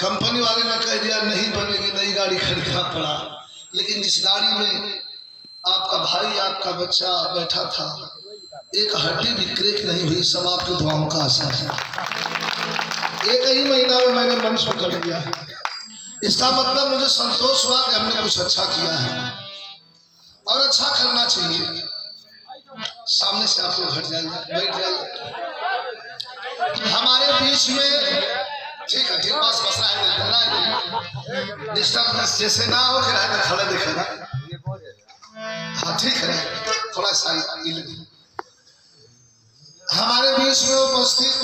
Company वाले ने कह दिया नहीं बनेगी, नई गाड़ी खरीदना पड़ा। लेकिन जिस गाड़ी में आपका भाई आपका बच्चा बैठा था, एक हड्डी भी क्रैक नहीं हुई, सब आपकी दुआओं का असर है। एक ही महीना में मैंने मंच पर कर दिया। इसका मतलब मुझे संतोष हुआ कि हमने कुछ अच्छा किया है और अच्छा करना चाहिए। सामने से आप लोग हट जाइए, बैठ जाइए। हमारे बीच में ठीक है, ठीक बस बस रहा डिस्टर्बेंस जैसे ना हो कि रहा खड़े दिखेगा। हाँ ठीक है, थोड़ा सा हमारे बीच में उपस्थित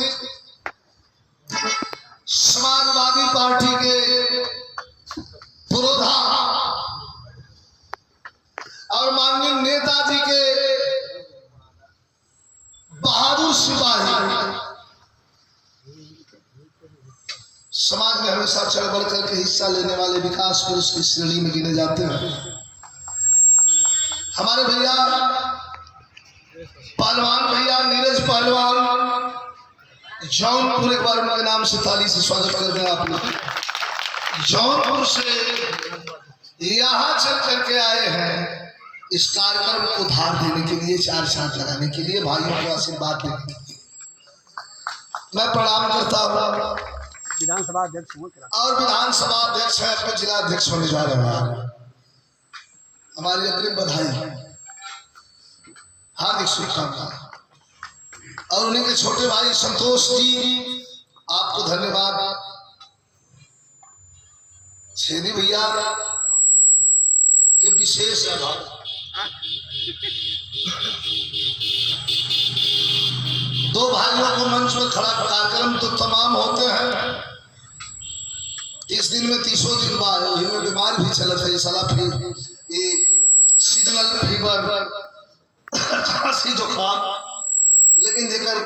समाजवादी पार्टी के पुरोधा और माननीय नेताजी के बहादुर सिपाही, समाज में हमेशा चढ़ बढ़ करके हिस्सा लेने वाले विकास पुरुष की श्रेणी में गिने जाते हैं हमारे भैया पहलवान भैया नीरज पहलवान जौनपुर। एक बार उनके नाम से ताली से स्वागत कर दें आप लोग। जौनपुर से यहाँ चल करके आए हैं इस कार्यक्रम को धार देने के लिए, चार चांद लगाने के लिए, भाइयों को आशीर्वाद देने के लिए मैं प्रणाम करता हूँ। विधानसभा अध्यक्ष और विधानसभा अध्यक्ष है, अपने जिला अध्यक्ष होने जा रहे हैं। हमारी अग्रिम बधाई, हार्दिक शुभकामनाएं। और उन्हीं के छोटे भाई संतोष जी, आपको धन्यवाद। छेदी भैया के विशेष आभार। दो भाइयों को मंच पर खड़ा, कार्यक्रम तो तमाम होते हैं। 30 दिन में 30 दिन बाद में बीमार भी चलता है, साला फिर ये सीजनल फीवर, खांसी जुकाम। लेकिन जेकर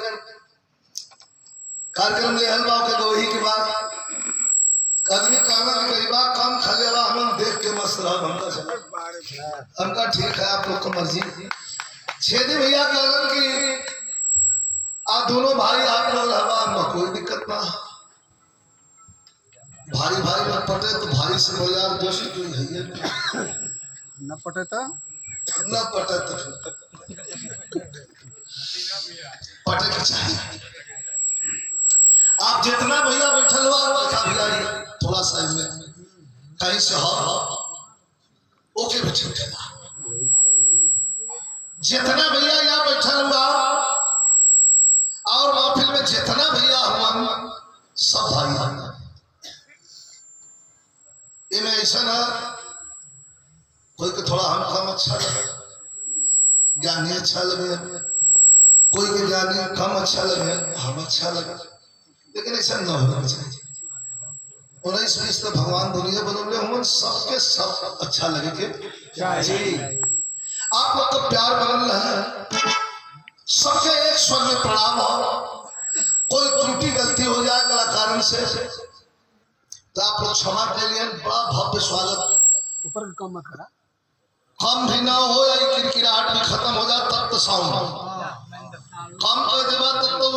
कार्यक्रम ले हलवा के गोही के बाद आदमी कहना कि गरीबा कम खलेवा हम देख के मस्त रहा हमका ठीक है, आप लोग का मर्जी। छेदी भैया कहना कि आप दोनों भाई आप लोग रहवा, कोई दिक्कत ना। भाई भाई न पटे तो भाई से बोल यार दोस्त कोई है न पटे तो पटे के चाहिए। आप जितना भैया बैठल हुआ भैया थोड़ा सा में कहीं से हो ओके बैठे, जितना भैया यहाँ बैठल हुआ और महफिल में जितना भैया हुआ सब भाई इनमें ऐसा ना कोई को थोड़ा हम कम अच्छा लगे, ज्ञानी अच्छा लगे, कोई के ज्ञानी कम अच्छा लगे, हम अच्छा लगे, लेकिन ऐसा न होना चाहिए। 19-20 तो भगवान दुनिया बनौले हुए, सबके सब अच्छा लगे के चाहिए। आप लोग तो प्यार बनल है, सबके एक स्वर में प्रणाम हो। कोई त्रुटि गलती हो जाए कलाकार से तो आप लोग क्षमा के लिए बड़ा भव्य स्वागत। ऊपर कम मत करा, कम भी ना हो या किरकिराहट भी खत्म हो जाए तब तो साउंड कम कर देगा तब तो